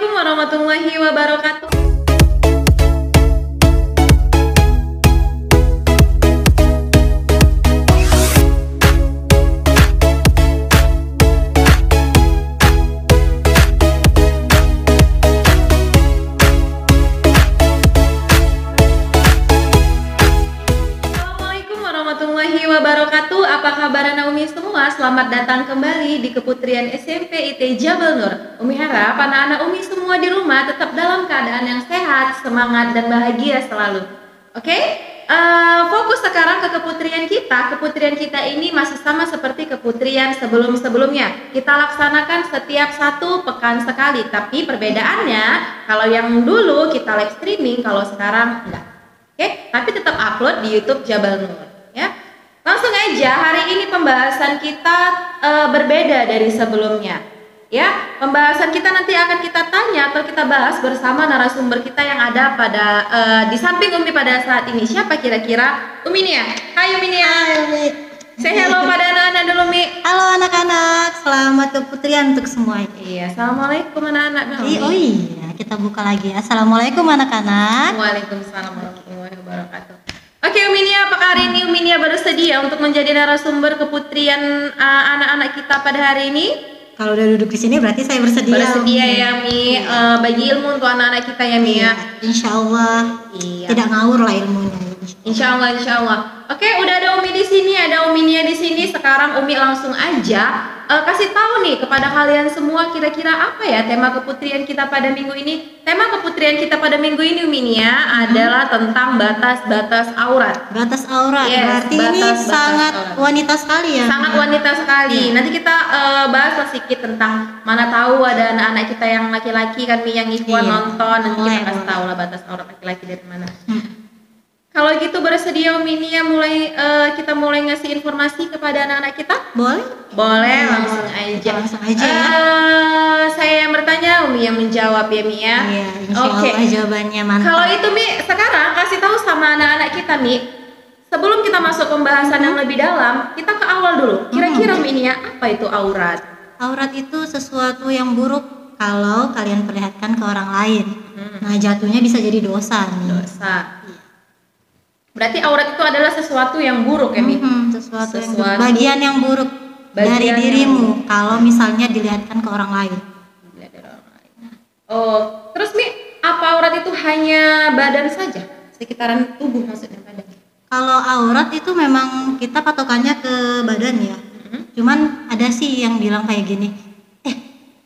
Assalamualaikum warahmatullahi wabarakatuh. Assalamualaikum warahmatullahi wabarakatuh. Apa kabar anak Umi semua? Selamat datang kembali di Keputrian SMP IT Jabal Nur. Umi harap anak-anak Umi semua di rumah tetap dalam keadaan yang sehat, semangat, dan bahagia selalu. Oke? Fokus sekarang ke keputrian kita. Keputrian kita ini masih sama seperti keputrian sebelum-sebelumnya. Kita laksanakan setiap 1 pekan sekali. Tapi perbedaannya, kalau yang dulu kita live streaming, kalau sekarang enggak. Oke, tapi tetap upload di YouTube Jabal Nur, ya. Langsung aja, hari ini pembahasan kita berbeda dari sebelumnya, ya. Pembahasan kita nanti akan kita tanya atau kita bahas bersama narasumber kita yang ada pada di samping Umi pada saat ini. Siapa kira-kira? Umi Nia. Hai Umi Nia. Hai Umi. Say hello pada anak-anak dulu Mi. Halo anak-anak, selamat keputrian untuk semua. Iya, assalamualaikum anak-anak. Oh iya, kita buka lagi. Assalamualaikum anak-anak. Waalaikumsalam warahmatullahi wabarakatuh. Oke Umi Nia, apakah hari ini Umi Nia bersedia untuk menjadi narasumber keputrian anak-anak kita pada hari ini? Kalau udah duduk di sini berarti saya bersedia. Bersedia ya Mi, bagi ilmu untuk anak-anak kita ya Mi ya. Insya Allah. Iya. Tidak ngawur lah ilmunya. Insya Allah, insya Allah. Oke, udah ada Umi di sini, ada Umi Nia di sini. Sekarang Umi langsung aja kasih tahu nih kepada kalian semua kira-kira apa ya tema keputrian kita pada minggu ini. Tema keputrian kita pada minggu ini Umi Nia adalah tentang batas-batas aurat. Batas aurat. Yes, berarti ini batas sangat aurat. wanita sekali ya. Sangat wanita sekali. Iya. Nanti kita bahas sedikit tentang mana tahu ada anak-anak kita yang laki-laki kan Mi yang ikhwan Iya. nonton. Nanti kita Boleh, kasih boleh. tahu lah batas aurat laki-laki dari mana. Kalau gitu bersedia Umi Nia kita mulai ngasih informasi kepada anak-anak kita? Boleh? Boleh, Iya, langsung boleh. aja. Langsung aja ya. Saya yang bertanya, Umi yang menjawab ya Mi ya. Iya, insya Oke. Allah jawabannya mantap. Kalau itu Mi, sekarang kasih tahu sama anak-anak kita Mi. Sebelum kita masuk pembahasan yang lebih dalam, kita ke awal dulu. Kira-kira Mi Nia, apa itu aurat? Aurat itu sesuatu yang buruk kalau kalian perlihatkan ke orang lain. Nah, jatuhnya bisa jadi dosa nih. Dosa. Berarti aurat itu adalah sesuatu yang buruk ya Mi? Sesuatu yang Sesuatu- buruk. Bagian yang buruk Bagian dari yang dirimu kalau misalnya dilihatkan ke orang lain. Dilihat dari orang lain. Oh, terus Mi, apa aurat itu hanya badan saja? Sekitaran tubuh maksudnya badan? Kalau aurat itu memang kita patokannya ke badan ya. Cuman ada sih yang bilang kayak gini,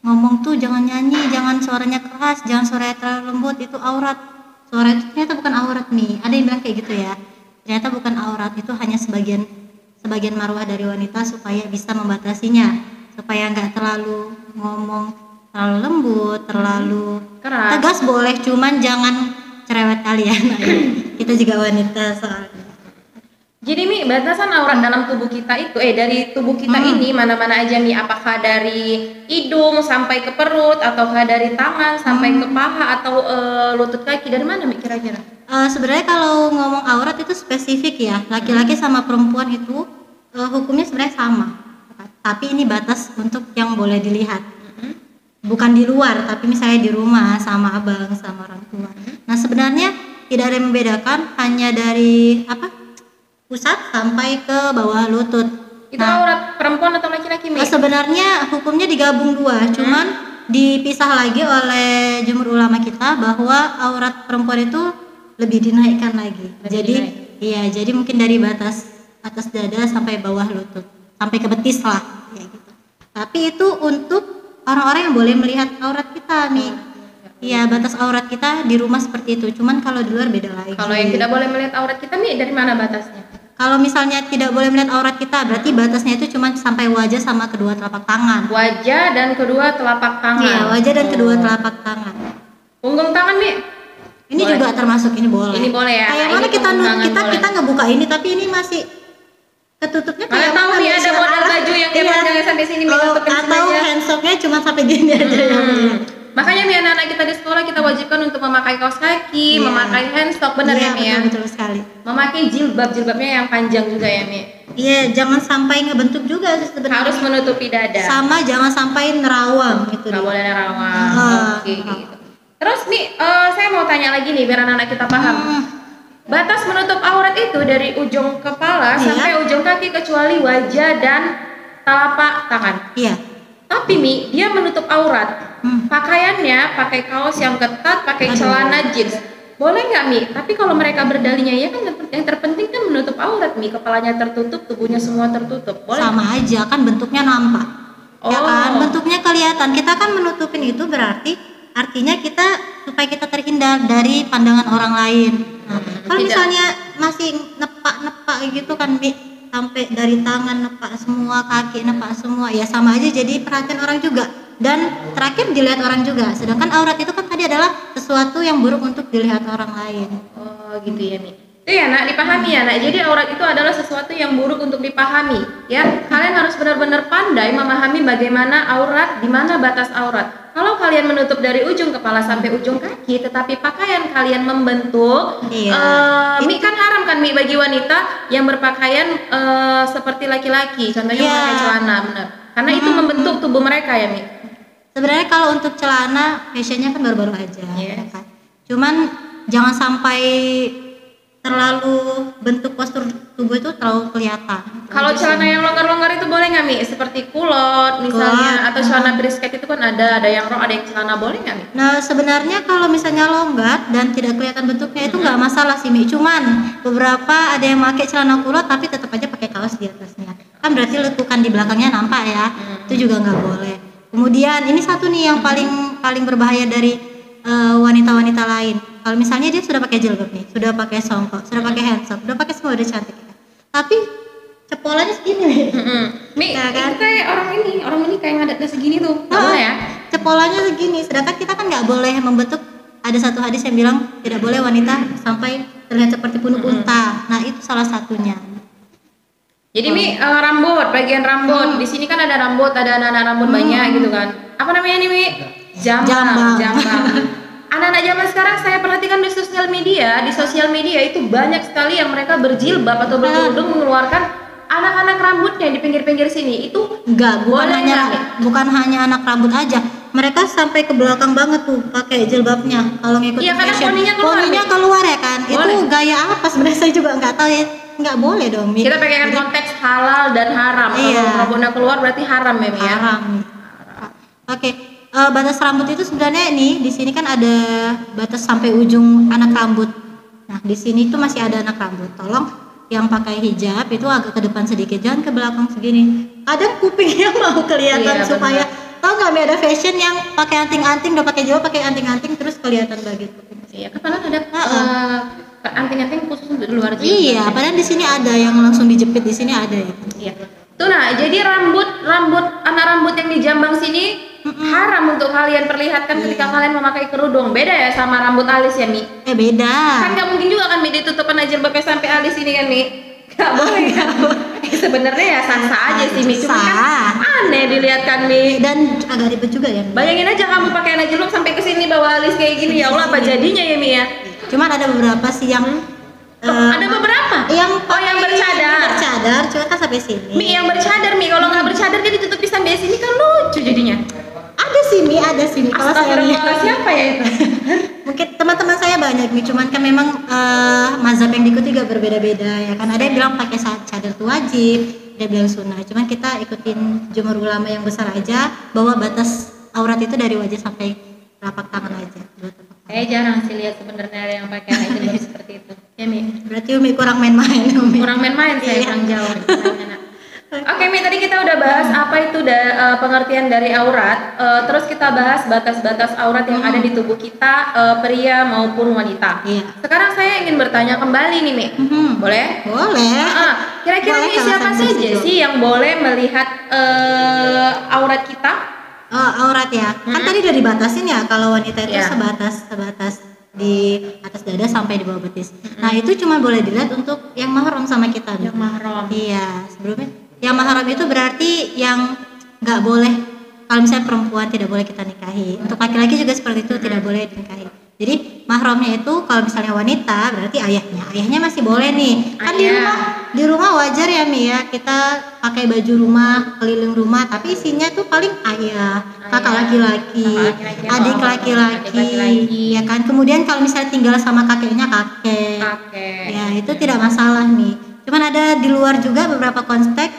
ngomong tuh jangan nyanyi, jangan suaranya keras, jangan suaranya terlalu lembut, itu aurat. Suara itu ternyata bukan aurat nih. Ada yang bilang kayak gitu ya. Ternyata bukan aurat, itu hanya sebagian marwah dari wanita supaya bisa membatasinya, supaya nggak terlalu ngomong terlalu lembut, terlalu Keras. tegas boleh, cuman jangan cerewet kalian. Kita juga wanita soalnya. Jadi Mi, batasan aurat dalam tubuh kita itu, dari tubuh kita ini mana-mana aja Mi? Apakah dari hidung sampai ke perut, ataukah dari tangan sampai ke paha atau lutut kaki? Dari mana Mi kira-kira? Sebenarnya kalau ngomong aurat itu spesifik ya, laki-laki sama perempuan itu hukumnya sebenarnya sama. Tapi ini batas untuk yang boleh dilihat. Bukan di luar, tapi misalnya di rumah sama abang, sama orang tua. Nah sebenarnya tidak ada yang membedakan, hanya dari pusat sampai ke bawah lutut. Itu aurat perempuan atau laki-laki Mi? Sebenarnya hukumnya digabung dua, cuman dipisah lagi oleh jumhur ulama kita bahwa aurat perempuan itu lebih dinaikkan lagi. Jadi mungkin dari batas atas dada sampai bawah lutut, sampai ke betis lah, ya gitu. Tapi itu untuk orang-orang yang boleh melihat aurat kita nih. Iya, batas aurat kita di rumah seperti itu. Cuman kalau di luar beda lagi. Kalau yang tidak boleh melihat aurat kita Mi, dari mana batasnya? Kalau misalnya tidak boleh melihat aurat kita, berarti batasnya itu cuma sampai wajah sama kedua telapak tangan. Wajah dan kedua telapak tangan. Iya, wajah dan kedua telapak tangan. Punggung tangan Mi? Ini Boleh. juga termasuk, ini boleh. Ini boleh ya? Kayak Nah, mana ini kita punggung tangan boleh. kita ngebuka ini tapi ini masih ketutupnya Mana tahu Mi ada model baju yang dia panjangnya sampai sini Mi, tutupin atau aja. handsocknya cuma sampai gini aja ya. Makanya Mi, anak-anak kita di sekolah kita wajibkan untuk memakai kaos kaki, Iya. memakai handstock, benar Iya, ya Mi ya? betul sekali. Memakai jilbabnya yang panjang juga ya Mi. Iya, jangan sampai ngebentuk juga sebenarnya. Harus menutupi dada. Sama jangan sampai nerawang gitu. Nggak boleh nerawang. Oke, Ah. gitu. Terus Mi, saya mau tanya lagi nih biar anak-anak kita paham. Batas menutup aurat itu dari ujung kepala Iya. sampai ujung kaki kecuali wajah dan telapak tangan. Iya. Tapi Mi, dia menutup aurat. Pakaiannya pakai kaos yang ketat, pakai Aduh. celana jeans. Boleh nggak Mi? Tapi kalau mereka berdalihnya ya kan yang terpenting kan menutup aurat Mi. Kepalanya tertutup, tubuhnya semua tertutup. Boleh? Sama aja kan bentuknya nampak. Ya Oh. kan, bentuknya kelihatan. Kita kan menutupin itu berarti artinya kita supaya kita terhindar dari pandangan orang lain. Nah, kalau tidak. misalnya masih nepak-nepak gitu kan, Bi, sampai dari tangan nepak semua, kaki nepak semua, ya sama aja jadi perhatian orang juga. Dan terakhir dilihat orang juga. Sedangkan aurat itu kan tadi adalah sesuatu yang buruk untuk dilihat orang lain. Oh gitu ya Mi. Itu ya nak, dipahami ya nak. Jadi aurat itu adalah sesuatu yang buruk untuk dipahami. Ya, kalian harus benar-benar pandai memahami bagaimana aurat, di mana batas aurat. Kalau kalian menutup dari ujung kepala sampai ujung kaki, tetapi pakaian kalian membentuk, Iya. Mi kan haram kan Mi bagi wanita yang berpakaian seperti laki-laki, contohnya Iya. memakai celana, benar. Karena itu membentuk tubuh mereka ya Mi. Sebenarnya kalau untuk celana fashionnya kan baru-baru aja, Yes. ya kan? Cuman jangan sampai terlalu bentuk postur tubuh itu terlalu kelihatan. Kalau celana yang longgar-longgar itu boleh nggak Mi? Seperti kulot misalnya, Kulot, atau celana brisket itu kan ada yang rok, ada yang celana, boleh nggak Mi? Nah sebenarnya kalau misalnya longgar dan tidak kelihatan bentuknya itu nggak masalah sih Mi. Cuman beberapa ada yang pakai celana kulot tapi tetap aja pakai kaos di atasnya. Kan berarti lekukan di belakangnya nampak ya. Itu juga nggak boleh. Kemudian ini satu nih yang paling berbahaya dari wanita-wanita lain. Kalau misalnya dia sudah pakai jilbab nih, sudah pakai songkok, sudah pakai handsock, sudah pakai semua udah cantik. Tapi cepolannya segini nih. Mi, Ya kan? itu kayak orang ini kayak ngadatnya segini tuh, nggak Ah, boleh ya? Cepolannya segini. Sedangkan kita kan nggak boleh membentuk. Ada satu hadis yang bilang tidak boleh wanita sampai terlihat seperti punuk unta. Nah itu salah satunya. Jadi Mi, rambut, bagian rambut. Di sini kan ada rambut, ada anak-anak rambut banyak gitu kan. Apa namanya nih Mi? Jambang. Jambang. Anak-anak zaman sekarang saya perhatikan di sosial media itu banyak sekali yang mereka berjilbab atau berkerudung mengeluarkan anak-anak rambutnya di pinggir-pinggir sini. Itu Enggak, boleh nggak, Mi? bukan hanya anak rambut aja. Mereka sampai ke belakang banget tuh pakai jilbabnya kalau ngikutin Iya, karena fashion. poninya keluar, Poninya Mi. keluar ya kan. Boleh. Itu gaya apa sebenarnya saya juga nggak tahu ya. Nggak boleh dong, Mi. Kita pakaikan konteks halal dan haram. Iya. Kalau rambutnya keluar berarti haram ya Mi ya. Haram. Oke, batas rambut itu sebenarnya nih di sini kan ada batas sampai ujung anak rambut. Nah, di sini tuh masih ada anak rambut. Tolong yang pakai hijab itu agak ke depan sedikit, jangan ke belakang segini. Ada kupingnya mau kelihatan Iya, supaya tahu nggak Mi, ada fashion yang pakai anting-anting, udah pakai jilbab pakai anting-anting terus kelihatan bagian kuping. Iya, kepala ada anting-anting khusus untuk di luar jilbab. Iya, padahal di sini ada yang langsung dijepit, di sini ada ya. Iya. Tuh nah, jadi rambut anak rambut yang di jambang sini haram untuk kalian perlihatkan ketika kalian memakai kerudung. Beda ya sama rambut alis ya, Mi? Beda. Kan nggak mungkin juga kan Mi ditutupin aja jilbabnya sampai alis ini kan, Mi? Nggak boleh kan? Sebenarnya ya sah-sah aja sih, Mi. Cuma kan aneh dilihat kan, Mi. Dan agak ribet juga ya, Mi. Bayangin aja kamu pakai anak jilbab sampai ke sini bawa alis kayak gini, ya Allah apa jadinya ya, Mi ya? Cuman ada beberapa sih yang Ada beberapa yang yang bercadar. bercadar cuma kan sampai sini. Mi yang bercadar, Mi. Kalau nggak bercadar dia ditutupi sampai sini kan lucu jadinya. Ada sih Mi, ada sih Mi. Kalau saya Astagfirullah, lihat siapa ya itu? mungkin teman-teman saya banyak Mi, cuman kan memang mazhab yang diikuti juga berbeda-beda ya kan. Ada yang bilang pakai cadar itu wajib, ada yang bilang sunnah. Cuman kita ikutin jumhur ulama yang besar aja bahwa batas aurat itu dari wajah sampai telapak tangan aja. Dua telapak tangan. Saya jarang sih lihat sebenarnya ada yang pakai anak jilbab seperti itu. Ya, Mi. Berarti Umi kurang main-main Umi. Kurang main-main saya, Iya. kurang jauh. Kurang enak. Oke, Mi, tadi kita udah bahas apa itu pengertian dari aurat. Terus kita bahas batas-batas aurat yang ada di tubuh kita, pria maupun wanita. Iya. Sekarang saya ingin bertanya kembali nih, Mi. Boleh? Boleh. Kira-kira Boleh, nih kalau siapa sambil saja duduk. sih yang boleh melihat aurat kita? Oh, aurat ya. Kan tadi udah dibatasin ya kalau wanita itu Iya. sebatas di atas dada sampai di bawah betis. Nah, itu cuma boleh dilihat untuk yang mahram sama kita. Yang mahram. Iya, sebelumnya yang mahram itu berarti yang nggak boleh kalau misalnya perempuan tidak boleh kita nikahi, untuk laki-laki juga seperti itu, tidak boleh dinikahi. Jadi mahramnya itu kalau misalnya wanita berarti ayahnya masih boleh nih. Kan di rumah wajar ya Mi ya, kita pakai baju rumah, keliling rumah, tapi isinya tuh paling ayah, kakak laki-laki, adik laki-laki, ya kan. Kemudian kalau misalnya tinggal sama kakeknya kakek. Ya itu tidak masalah nih. Cuman ada di luar juga beberapa konteks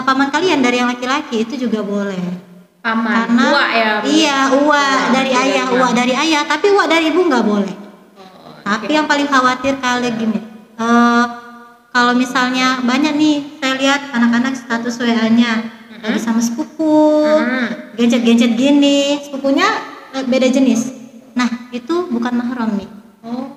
paman kalian dari yang laki-laki itu juga boleh. Paman, karena uwa ya. Iya, uwa dari ayah, tapi uwa dari ibu nggak boleh. Tapi yang paling khawatir kali gini, kalau misalnya banyak nih saya lihat anak-anak status WA-nya lagi sama sepupu, gadget-gadget gini, sepupunya beda jenis. Nah itu bukan mahram nih.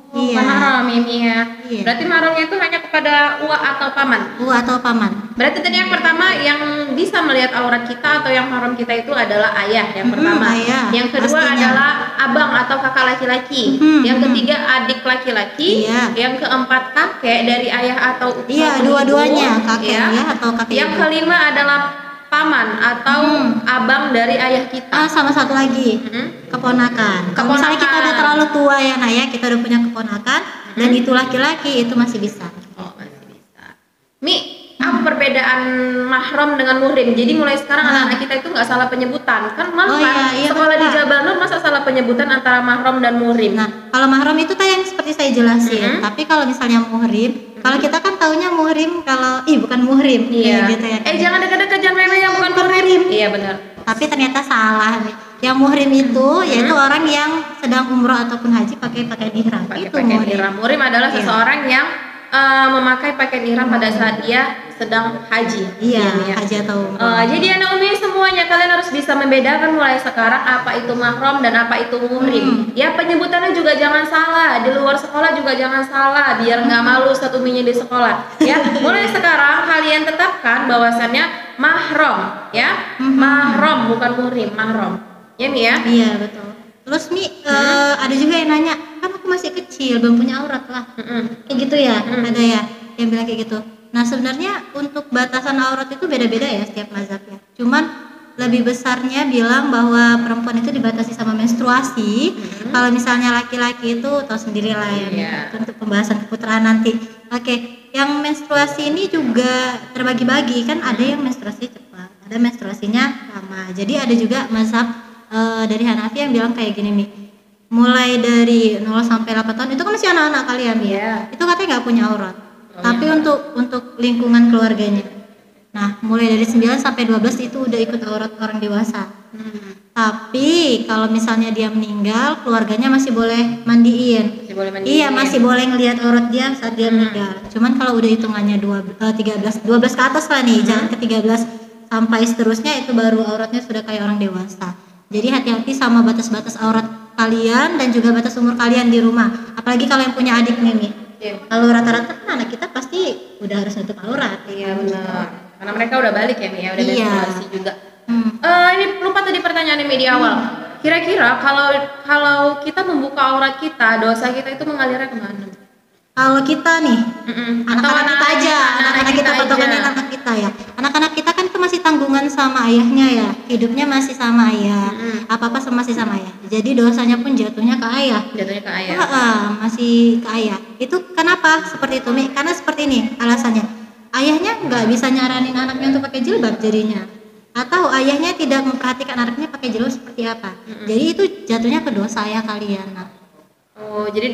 Bukan mahram ini ya. Berarti mahramnya itu hanya kepada uwa atau paman. Uwa atau paman. Berarti tadi yang pertama yang bisa melihat aurat kita atau yang mahram kita itu adalah ayah yang pertama. Yang kedua adalah abang atau kakak laki-laki. Yang ketiga adik laki-laki. Yang keempat kakek dari ayah atau dua-duanya kakek atau kakek. Yang kelima adalah paman atau abang dari ayah kita. Sama satu lagi keponakan. Kalau misalnya kita udah terlalu tua ya nak ya, kita udah punya keponakan dan itu laki-laki, itu masih bisa. Masih bisa. Mi, apa perbedaan mahram dengan muhrim? Jadi mulai sekarang anak-anak kita itu nggak salah penyebutan kan? Malah sekolah di Jabal Nur masa salah penyebutan antara mahram dan muhrim. Nah kalau mahram itu yang seperti saya jelasin. Tapi kalau misalnya muhrim, kalau kita kan taunya muhrim kalau bukan muhrim. Gitu ya. Jangan dekat-dekat, jangan yang bukan muhrim. Iya benar. Tapi ternyata salah nih. Yang muhrim itu yaitu orang yang sedang umroh ataupun haji pakai pakaian ihram. Itu muhrim. Muhrim adalah seseorang yang memakai pakaian ihram pada saat dia sedang haji. Haji atau umroh. Jadi anak umi semuanya kalian harus bisa membedakan mulai sekarang apa itu mahram dan apa itu muhrim. Ya penyebutannya juga jangan salah, di luar sekolah juga jangan salah, biar nggak malu satu uminya di sekolah. Ya mulai sekarang kalian tetapkan bahwasannya mahram, ya mahram bukan muhrim, mahram. Ya Mi ya? Iya betul. Terus Mi ada juga yang nanya, kan aku masih kecil belum punya aurat lah. Kayak gitu ya? Ada ya yang bilang kayak gitu. Nah sebenarnya untuk batasan aurat itu beda-beda ya setiap mazhab ya. Cuman lebih besarnya bilang bahwa perempuan itu dibatasi sama menstruasi. Kalau misalnya laki-laki itu tahu sendirilah ya. Untuk pembahasan keputraan nanti. Yang menstruasi ini juga terbagi-bagi kan, ada yang menstruasi cepat, ada menstruasinya lama. Jadi ada juga mazhab dari Hanafi yang bilang kayak gini nih, mulai dari 0 sampai 8 tahun itu kan masih anak-anak kalian ya, itu katanya nggak punya aurat. Tapi untuk lingkungan keluarganya, nah mulai dari 9 sampai 12 itu udah ikut aurat orang dewasa. Tapi kalau misalnya dia meninggal, keluarganya masih boleh mandiin. Iya masih boleh ngelihat aurat dia saat dia meninggal. Cuman kalau udah hitungannya 12 ke atas lah nih, jangan ke 13 sampai seterusnya, itu baru auratnya sudah kayak orang dewasa. Jadi hati-hati sama batas-batas aurat kalian dan juga batas umur kalian di rumah. Apalagi kalau yang punya adik nih. Kalau rata-rata kan anak kita pasti udah harus nutup aurat. Iya benar. Karena mereka udah balik ya Mi ya, udah menstruasi juga. Ini lupa tadi pertanyaan di awal. Kira-kira kalau kita membuka aurat kita, dosa kita itu mengalirnya kemana? Kalau kita nih, anak-anak kita patokannya anak kita ya. Anak-anak kita kan itu masih tanggungan sama ayahnya ya, hidupnya masih sama ayah, apa-apa masih sama ayah. Jadi dosanya pun jatuhnya ke ayah. Masih ke ayah. Itu kenapa seperti itu Mi? Karena seperti ini alasannya. Ayahnya nggak bisa nyaranin anaknya untuk pakai jilbab jadinya, atau ayahnya tidak memperhatikan anaknya pakai jilbab seperti apa. Jadi itu jatuhnya ke dosa ayah kalian. Jadi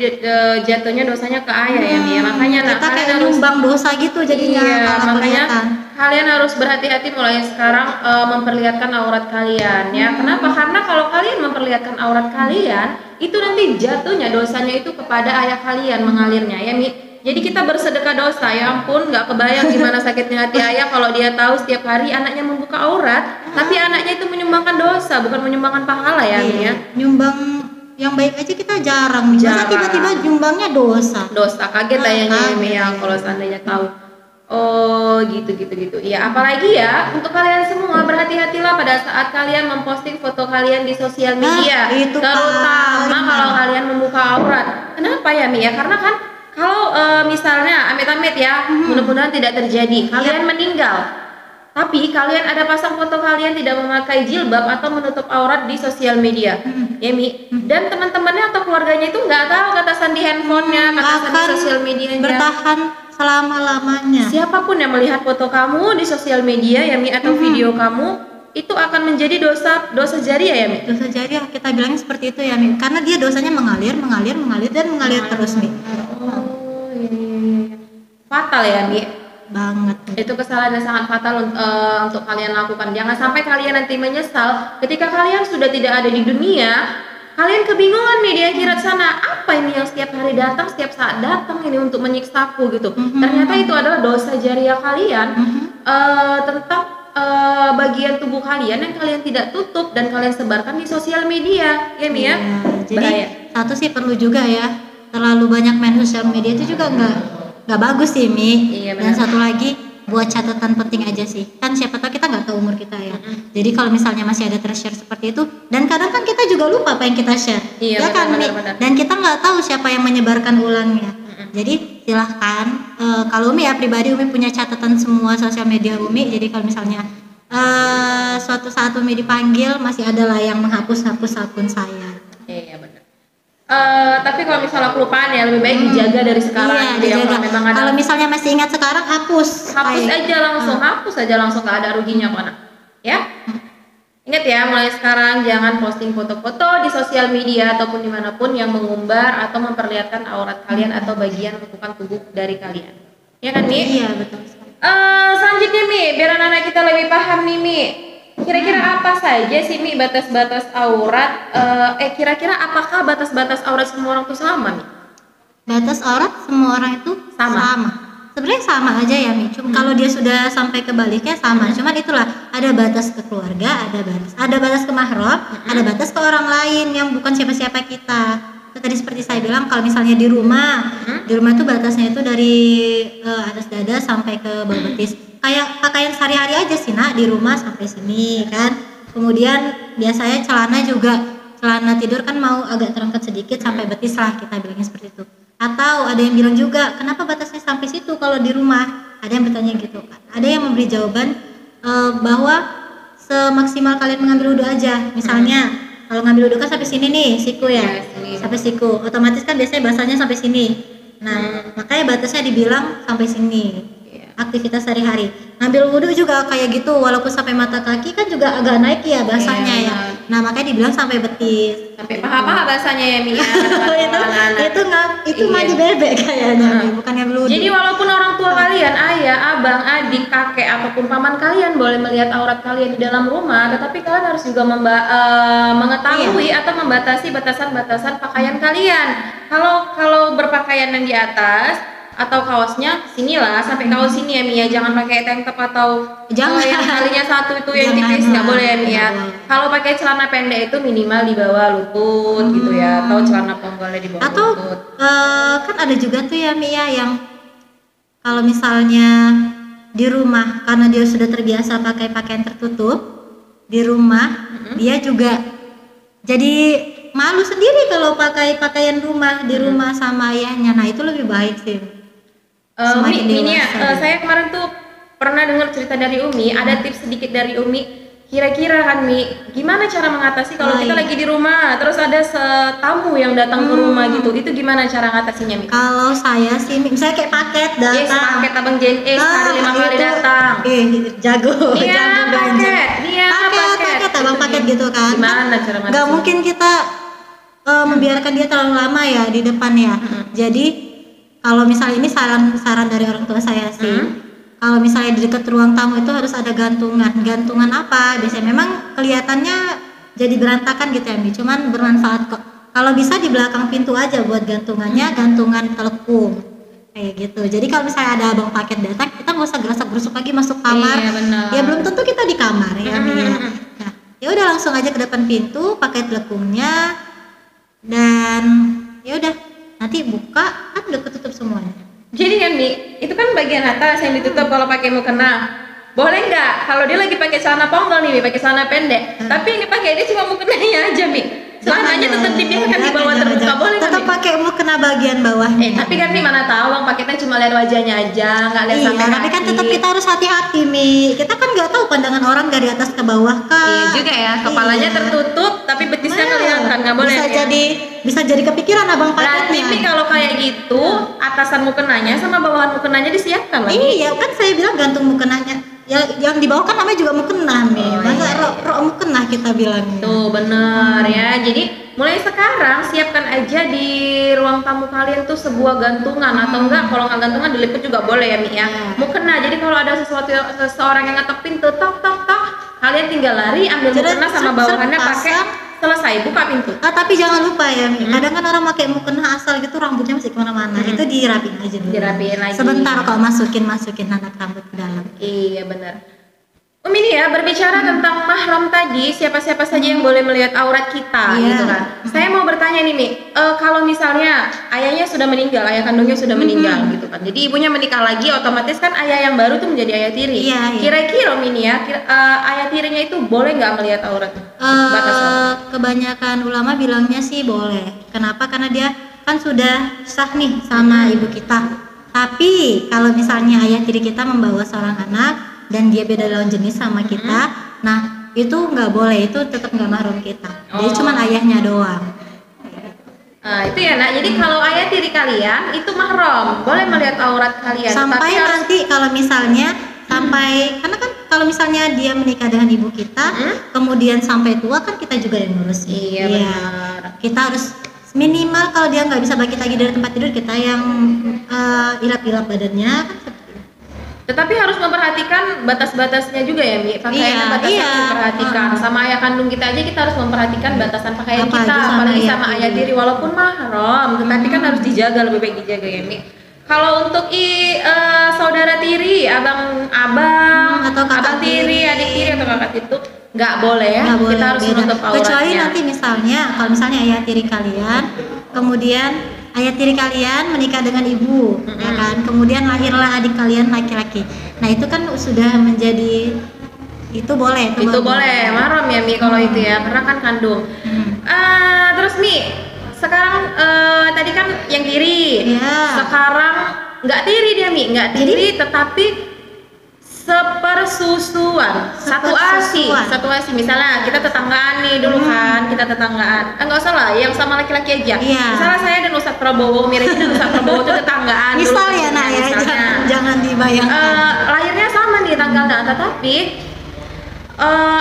jatuhnya dosanya ke ayah ya Mi. Makanya kita kayak nyumbang dosa gitu jadinya. Makanya kalian harus berhati-hati mulai sekarang memperlihatkan aurat kalian ya. Kenapa? Karena kalau kalian memperlihatkan aurat kalian, itu nanti jatuhnya dosanya itu kepada ayah kalian mengalirnya ya Mi. Jadi kita bersedekah dosa, ya ampun, nggak kebayang gimana sakitnya hati ayah kalau dia tahu setiap hari anaknya membuka aurat, tapi anaknya itu menyumbangkan dosa, bukan menyumbangkan pahala ya Mi ya. Nyumbang yang baik aja kita jarang. Masa tiba-tiba nyumbangnya dosa. Kaget ayahnya Mi ya kalau seandainya tahu. Gitu. Iya, apalagi ya untuk kalian semua berhati-hatilah pada saat kalian memposting foto kalian di sosial media, terutama kalau kalian membuka aurat. Kenapa ya Mi ya? Karena kan kalau misalnya amit-amit ya, mudah-mudahan tidak terjadi, kalian meninggal, tapi kalian ada pasang foto kalian tidak memakai jilbab atau menutup aurat di sosial media, ya Mi. Dan teman-temannya atau keluarganya itu nggak tahu katasan di handphonenya, katasan di sosial medianya. Bertahan selama-lamanya. Siapapun yang melihat foto kamu di sosial media ya Mi atau video kamu, itu akan menjadi dosa jariah ya Mi. Dosa jariah kita bilangnya seperti itu ya Mi. Karena dia dosanya mengalir dan mengalir terus Mi. Oh iya. Fatal ya Mi. Banget. Itu kesalahan yang sangat fatal untuk kalian lakukan. Jangan sampai kalian nanti menyesal ketika kalian sudah tidak ada di dunia. Kalian kebingungan nih di akhirat sana, apa ini yang setiap hari datang, setiap saat datang ini untuk menyiksaku gitu. Ternyata itu adalah dosa jariah kalian tentang bagian tubuh kalian yang kalian tidak tutup dan kalian sebarkan di sosial media, ya Mi ya. Jadi Bahaya. satu sih perlu juga ya, terlalu banyak main sosial media itu juga nggak bagus sih Mi. Iya, Dan benar. satu lagi buat catatan penting aja sih, kan siapa tahu kita nggak tahu umur kita ya. Jadi kalau misalnya masih ada tershare seperti itu, dan kadang kan kita juga lupa apa yang kita share, Iya, ya kan Mi? benar. Dan kita nggak tahu siapa yang menyebarkan ulangnya. Jadi silahkan, kalau Umi ya pribadi, Umi punya catatan semua sosial media Umi. Jadi kalau misalnya suatu saat Umi dipanggil, masih ada lah yang menghapus akun saya. Iya benar. Tapi kalau misalnya kelupaan ya lebih baik dijaga dari sekarang. Iya, gitu ya. dijaga. Kalau memang ada, Kalau misalnya masih ingat sekarang, hapus hapus aja langsung nggak ada ruginya kok Nak. Ya. Ingat ya, mulai sekarang jangan posting foto-foto di sosial media ataupun dimanapun yang mengumbar atau memperlihatkan aurat kalian atau bagian lekukan tubuh dari kalian. Ya kan Mi? Iya betul. Selanjutnya Mi, biar anak-anak kita lebih paham nih Mi. Kira-kira apa saja sih Mi batas-batas aurat? Kira-kira apakah batas-batas aurat semua orang itu sama Mi? Batas aurat semua orang itu sama. Sebenarnya sama aja ya Mi. Cuma kalau dia sudah sampai ke baliknya sama. Cuman itulah ada batas ke keluarga, ada batas ke mahram, ada batas ke orang lain yang bukan siapa-siapa kita. Itu tadi seperti saya bilang, kalau misalnya di rumah itu batasnya itu dari atas dada sampai ke bawah betis. Kayak pakaian sehari-hari aja sih Nak, di rumah sampai sini kan. Kemudian biasanya celana tidur kan mau agak terangkat sedikit sampai betis lah, kita bilangnya seperti itu. Atau ada yang bilang juga, kenapa batasnya sampai situ kalau di rumah? Ada yang bertanya gitu kan. Ada yang memberi jawaban bahwa semaksimal kalian mengambil wudhu aja. Misalnya kalau ngambil wudhu kan sampai sini nih, siku ya. Sampai siku. Otomatis kan biasanya basahnya sampai sini. Nah, makanya batasnya dibilang sampai sini. Aktivitas sehari-hari. Ngambil wudhu juga kayak gitu, walaupun sampai mata kaki kan juga agak naik ya basahnya ya. Nah, makanya dibilang sampai betis. Sampai paha-paha bahasanya ya Mi ya. itu mandi bebek kayaknya, bukan ngambil wudhu. Jadi walaupun orang tua kalian, ayah, abang, adik, kakek ataupun paman kalian boleh melihat aurat kalian di dalam rumah, tetapi kalian harus juga mengetahui atau membatasi batasan-batasan pakaian kalian. Kalau berpakaian yang di atas atau kaosnya sinilah sampai kaos sini ya Mia, jangan pakai tank top atau Jangan. yang talinya satu itu yang Jangan, tipis, nggak boleh ya Mia. nggak boleh. Kalau pakai celana pendek itu minimal di bawah lutut gitu ya, atau celana ponggolnya di bawah Atau lutut. kan ada juga tuh ya Mia yang kalau misalnya di rumah karena dia sudah terbiasa pakai pakaian tertutup di rumah, dia juga jadi malu sendiri kalau pakai pakaian rumah di rumah sama ayahnya. Nah, itu lebih baik sih. Semakin Umi, dewasa. saya kemarin tuh pernah dengar cerita dari Umi, ada tips sedikit dari Umi. Kira-kira kan Mi, gimana cara mengatasi kalau kita lagi di rumah, terus ada tamu yang datang ke rumah gitu, itu gimana cara ngatasinya Mi? Kalau saya sih misalnya kayak paket datang. Yes, paket abang Jen sekali 5 kali datang. Jago, Iya, jago belanja. paket. Iya, paket abang paket gitu kan. Gimana cara Gak ngatasinnya? mungkin kita membiarkan dia terlalu lama ya di depan ya. Jadi kalau misalnya ini saran dari orang tua saya sih. Kalau misalnya di dekat ruang tamu itu harus ada gantungan. Gantungan apa? Biasanya memang kelihatannya jadi berantakan gitu ya, Mi. Cuman bermanfaat kok. Kalau bisa di belakang pintu aja buat gantungannya, gantungan telekung. Kayak gitu. Jadi kalau misalnya ada abang paket datang, kita nggak usah gerasak-gerusuk lagi masuk kamar. Iya, benar. Ya belum tentu kita di kamar ya, Mi ya. Nah, ya udah langsung aja ke depan pintu, pakai telekungnya. Dan ya udah, nanti buka kan udah ketutup semuanya. Jadi kan Mi, itu kan bagian atas yang ditutup kalau pakai mukena. Boleh nggak? Kalau dia lagi pakai celana ponggol nih, Mi, pakai celana pendek. Tapi yang dipakai dia cuma mukenanya aja, Mi. celananya tetap dibiarkan di bawah terbuka, boleh kan? Tetap pakai mukena bagian bawah. Tapi kan Mi mana tahu Bang paketnya cuma lihat wajahnya aja, nggak lihat Iya, sampai tapi kan kaki. tetap kita harus hati-hati, Mi. Kita kan nggak tahu pandangan orang dari atas ke bawah kan. Iya juga ya, kepalanya Iya. tertutup tapi betisnya Nah, kelihatan, nggak boleh. Bisa jadi kepikiran abang Berarti Mi paketnya. kalau kayak gitu, atasan mukenanya sama bawahan mukenanya disiapkan lagi. Iya, kan saya bilang gantung mukenanya. Ya, yang di bawah kan namanya juga mukena, Mi. Oh, Masa iya, rok mukena kita bilangnya. Tuh bener ya. Jadi mulai sekarang siapkan aja di ruang tamu kalian tuh sebuah gantungan atau enggak kalau nggak gantungan diliput juga boleh ya Mi ya. Mukena. Jadi kalau ada seseorang yang ngetok pintu tok tok tok, kalian tinggal lari ambil mukena sama bawahannya pakai, selesai buka pintu. Tapi jangan lupa ya, Mi. Kadang kan orang pakai mukena asal gitu rambutnya masih kemana-mana. Itu dirapiin aja dulu. Dirapiin lagi. Sebentar kok masukin anak rambut ke dalam. Iya benar. Ini ya berbicara tentang mahram tadi, siapa-siapa saja yang boleh melihat aurat kita gitu kan. Saya mau bertanya nih Mi, kalau misalnya ayahnya sudah meninggal, ayah kandungnya sudah meninggal gitu kan. Jadi ibunya menikah lagi, otomatis kan ayah yang baru tuh menjadi ayah tiri. Iya. Kira-kira Mi ya, ayah tirinya itu boleh nggak melihat aurat? Batasan. Kebanyakan ulama bilangnya sih boleh. Kenapa? Karena dia kan sudah sah nih sama ibu kita. Tapi kalau misalnya ayah tiri kita membawa seorang anak dan dia beda lawan jenis sama kita, nah itu nggak boleh, itu tetap nggak mahram kita. Jadi cuma ayahnya doang. Nah itu ya nak. Jadi kalau ayah tiri kalian itu mahram, boleh melihat aurat kalian. Sampai Tapi nanti kalau misalnya karena kan kalau misalnya dia menikah dengan ibu kita, kemudian sampai tua kan kita juga yang ngurus. Iya benar. Kita harus minimal kalau dia nggak bisa bangkit lagi dari tempat tidur, kita yang ilap-ilap badannya kan. Tetapi harus memperhatikan batas-batasnya juga ya Mi. Pakaiannya batasnya memperhatikan. Sama ayah kandung kita aja kita harus memperhatikan batasan pakaian Apalagi kita, sama apalagi ayah sama ayah tiri. tiri walaupun mahram, tetapi kan harus dijaga, lebih baik dijaga ya Mi. Kalau untuk saudara tiri, abang atau kakak abang tiri, adik tiri atau kakak itu nggak boleh ya. Nggak boleh, Kita harus beda. menutup auratnya. Kecuali nanti misalnya kalau misalnya ayah tiri kalian, kemudian ayah tiri kalian menikah dengan ibu, ya kan? Kemudian lahirlah adik kalian laki-laki. Nah itu kan sudah menjadi, itu boleh. Itu boleh, mahram ya Mi kalau itu ya, karena kan kandung. Terus Mi, sekarang tadi kan yang tiri, sekarang nggak tiri dia Mi, nggak tiri tetapi sepersusuan, satu asi misalnya kita tetanggaan nih dulu kan, kita tetanggaan, nggak usah lah, yang sama laki-laki aja. Misalnya saya dan Ustadz Prabowo, Miraji dan Ustadz Prabowo itu tetanggaan. Misal dulu, ya nak ya, misalnya. jangan dibayangkan. Lahirnya sama nih tanggalnya, tetapi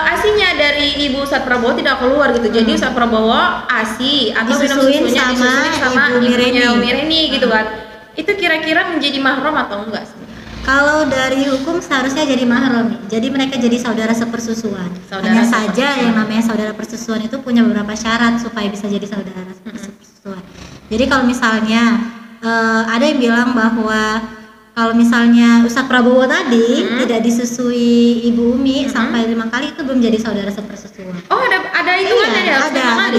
asinya dari ibu Ustadz Prabowo tidak keluar gitu. Jadi Ustadz Prabowo asi atau minum Disusuin susunya disusuin sama ibu ibunya Mireni. Mireni gitu kan. Itu kira-kira menjadi mahram atau enggak sih? Kalau dari hukum seharusnya jadi mahram, jadi mereka jadi saudara sepersusuan. Hanya saja yang namanya saudara persusuan itu punya beberapa syarat supaya bisa jadi saudara sepersusuan. Jadi kalau misalnya ada yang bilang bahwa kalau misalnya Ustadz Prabowo tadi tidak disusui Ibu Umi sampai 5 kali, itu belum jadi saudara sepersusuan. Oh ada itu kan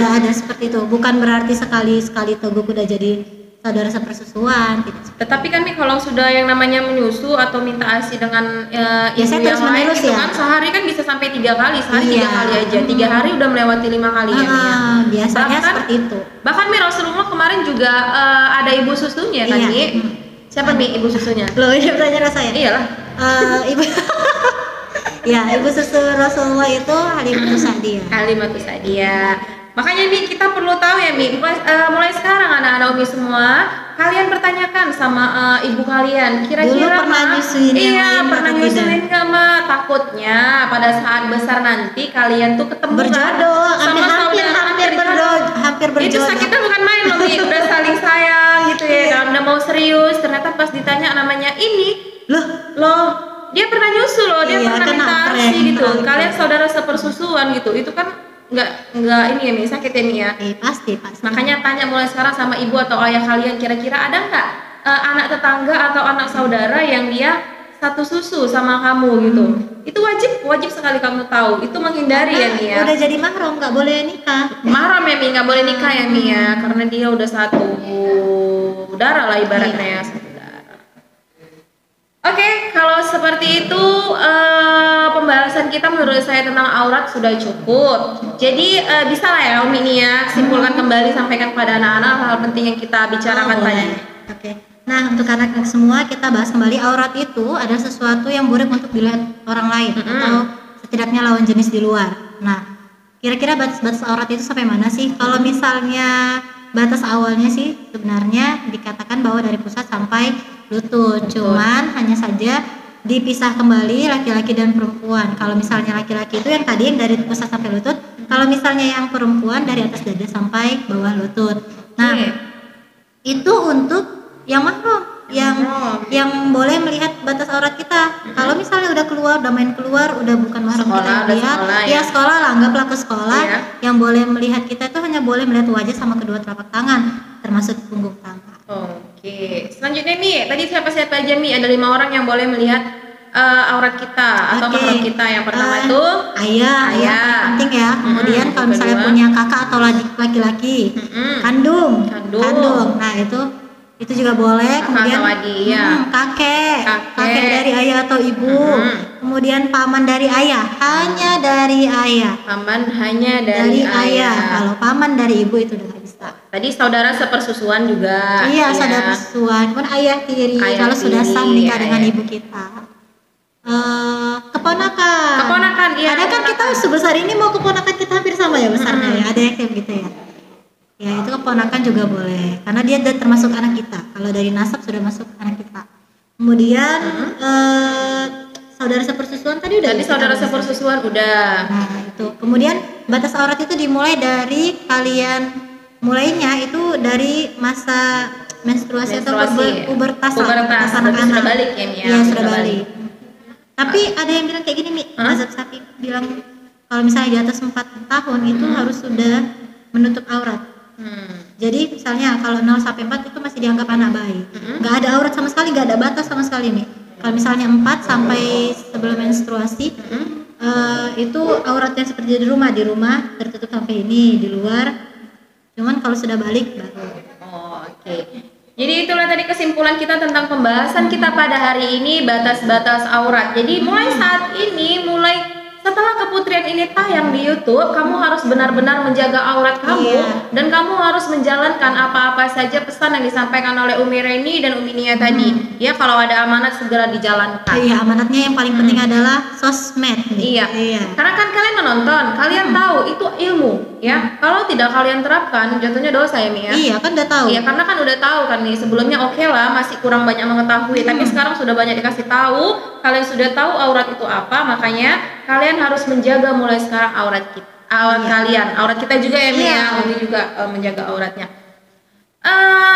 ada seperti itu. Bukan berarti sekali teguk udah jadi saudara sepersusuan. Tetapi kan nih kalau sudah yang namanya menyusu atau minta ASI dengan ibu yang lain gitu kan, sehari kan bisa sampai 3 kali, sehari 3 kali aja, 3 hari udah melewati 5 kali ya. Biasanya seperti itu. Bahkan Mi Rasulullah kemarin juga ada ibu susunya kan Mi. Siapa Mi ibu susunya? Loh, ini pertanyaan saya. Iyalah. Ibu ya, ibu susu Rasulullah itu Halimatus Sa'diyah. Halimatus Sa'diyah. Makanya Mi kita perlu tahu ya Mi, mulai sekarang anak-anak Umi semua, kalian pertanyakan sama ibu kalian, kira-kira pernah nyusuin pernah nyusuin nggak Ma? Takutnya pada saat besar nanti kalian tuh ketemu berjodoh, sama hampir berjodoh. Itu sakitnya bukan main loh Mi, udah saling sayang gitu ya, kan udah mau serius, ternyata pas ditanya namanya ini, loh dia pernah nyusu loh, dia pernah minta ASI gitu. Kalian saudara sepersusuan gitu, itu kan nggak ini ya Mi, sakit ya Mi ya. Pasti. Makanya tanya mulai sekarang sama ibu atau ayah kalian, kira-kira ada nggak anak tetangga atau anak saudara yang dia satu susu sama kamu gitu. Itu wajib sekali kamu tahu. Itu menghindari ya Mi ya. Udah jadi mahram nggak boleh nikah. Mahram ya Mi, nggak boleh nikah ya Mi ya, karena dia udah satu darah lah ibaratnya ya. Oke, kalau seperti itu pembahasan kita menurut saya tentang aurat sudah cukup. Jadi bisa lah ya Umi ini ya simpulkan kembali, sampaikan kepada anak-anak hal penting yang kita bicarakan tadi. Oke. Nah, untuk anak-anak semua kita bahas kembali, aurat itu adalah sesuatu yang buruk untuk dilihat orang lain atau setidaknya lawan jenis di luar. Nah, kira-kira batas-batas aurat itu sampai mana sih? Kalau misalnya batas awalnya sih sebenarnya dikatakan bahwa dari pusat sampai lutut, cuman hanya saja dipisah kembali laki-laki dan perempuan. Kalau misalnya laki-laki itu yang tadi yang dari pusat sampai lutut, kalau misalnya yang perempuan dari atas dada sampai bawah lutut. Nah, itu untuk yang mahram, yang boleh melihat batas aurat kita. Kalau misalnya udah keluar, udah main keluar, udah bukan mahram kita yang lihat, ya sekolah lah, anggaplah ke sekolah, yang boleh melihat kita itu hanya boleh melihat wajah sama kedua telapak tangan, termasuk punggung tangan. Oke, selanjutnya Mi, tadi siapa-siapa aja Mi? Ada 5 orang yang boleh melihat aurat kita atau mahram kita. Yang pertama itu ayah, penting ya. Kemudian kalau misalnya punya kakak atau laki-laki, kandung. Nah itu juga boleh. Kemudian kakek dari ayah atau ibu. Kemudian paman dari ayah, hanya dari ayah. Paman hanya dari ayah. Kalau paman dari ibu itu udah bisa. Tadi saudara sepersusuan juga. Iya, saudara sepersusuan. Pun ayah tiri kalau sudah sah menikah dengan ibu kita. Keponakan, iya. Ada kan kita sebesar ini mau keponakan kita hampir sama ya besarnya ya. Ada yang kayak gitu ya. Ya itu keponakan juga boleh, karena dia termasuk anak kita. Kalau dari nasab sudah masuk anak kita. Kemudian saudara sepersusuan tadi udah. Tadi saudara sepersusuan udah. Nah itu. Kemudian batas aurat itu dimulai dari kalian mulainya itu dari masa menstruasi atau pubertas anak-anak. Sudah balik ya Mia? Iya sudah balik. Tapi ada yang bilang kayak gini nih, mazhab Syafi'i bilang kalau misalnya di atas 4 tahun itu harus sudah menutup aurat. Jadi misalnya kalau 0 sampai 4 itu masih dianggap anak bayi. Nggak ada aurat sama sekali, nggak ada batas sama sekali nih. Kalau misalnya 4 sampai sebelum menstruasi itu auratnya seperti di rumah tertutup sampai ini, di luar. Cuman kalau sudah balik baru. Oke. Jadi itulah tadi kesimpulan kita tentang pembahasan kita pada hari ini, batas-batas aurat. Jadi mulai saat ini, setelah keputrian ini tayang di YouTube, kamu harus benar-benar menjaga aurat kamu dan kamu harus menjalankan apa-apa saja pesan yang disampaikan oleh Umi Reni dan Umi Nia tadi. Ya, kalau ada amanat segera dijalankan. Iya, amanatnya yang paling penting adalah sosmed. Iya. Karena kan kalian menonton, kalian tahu itu ilmu, ya. Kalau tidak kalian terapkan, jatuhnya dosa ya, Mia. Iya, kan udah tahu. Iya, karena kan udah tahu kan nih. Sebelumnya oke lah, masih kurang banyak mengetahui, tapi sekarang sudah banyak dikasih tahu. Kalian sudah tahu aurat itu apa, makanya kalian harus menjaga mulai sekarang aurat kalian, aurat kita juga ya Mia, Umi juga menjaga auratnya.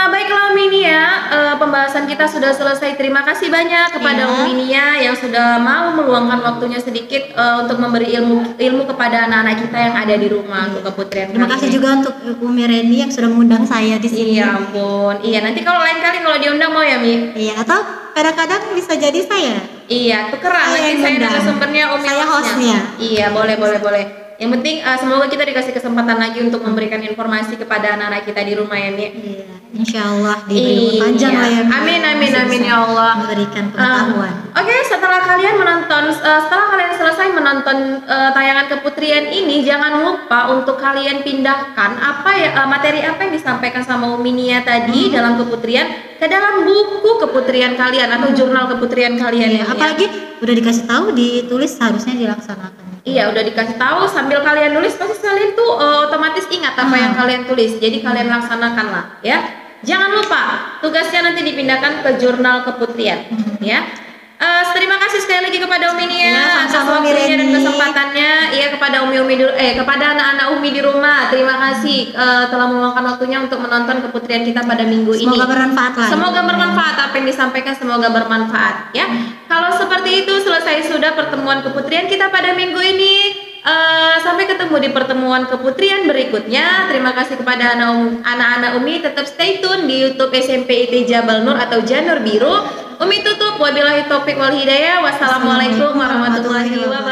Baiklah Umi Nia, pembahasan kita sudah selesai. Terima kasih banyak kepada Umi Nia yang sudah mau meluangkan waktunya sedikit untuk memberi ilmu kepada anak-anak kita yang ada di rumah untuk keputrian. Terima kasih juga untuk Umi Reni yang sudah mengundang saya di sini. Iya ampun, iya nanti kalau lain kali kalau diundang mau ya Mi? Iya, atau kadang-kadang bisa jadi saya. Iya, tukeran nanti saya narasumbernya Umi saya hostnya. Iya, boleh. Yang penting semoga kita dikasih kesempatan lagi untuk memberikan informasi kepada anak-anak kita di rumah ya Mi. Iya, insyaallah diberi umur panjang lah ya. Amin ya Allah. Memberikan pengetahuan. Oke, setelah kalian selesai menonton tayangan keputrian ini, jangan lupa untuk kalian pindahkan materi apa yang disampaikan sama Umi Nia tadi dalam keputrian ke dalam buku keputrian kalian atau jurnal keputrian kalian. Apalagi udah dikasih tahu, ditulis, harusnya dilaksanakan. Iya, udah dikasih tahu, sambil kalian nulis pasti kalian tuh otomatis ingat apa yang kalian tulis. Jadi kalian laksanakan lah ya. Jangan lupa tugasnya nanti dipindahkan ke jurnal keputrian ya. Terima kasih sekali lagi kepada Umi Nia atas waktunya dan kesempatannya. Iya, kepada kepada anak-anak Umi di rumah. Terima kasih telah meluangkan waktunya untuk menonton keputrian kita pada minggu ini. Semoga bermanfaat lah. Semoga bermanfaat apa yang disampaikan, semoga bermanfaat ya. Kalau seperti itu selesai sudah pertemuan keputrian kita pada minggu ini. Sampai ketemu di pertemuan keputrian berikutnya. Terima kasih kepada anak-anak Umi. Tetap stay tune di YouTube SMP IT Jabal Nur atau Janur Biru. Umi tutup, wabillahi taufik wal hidayah. Wassalamualaikum warahmatullahi wabarakatuh.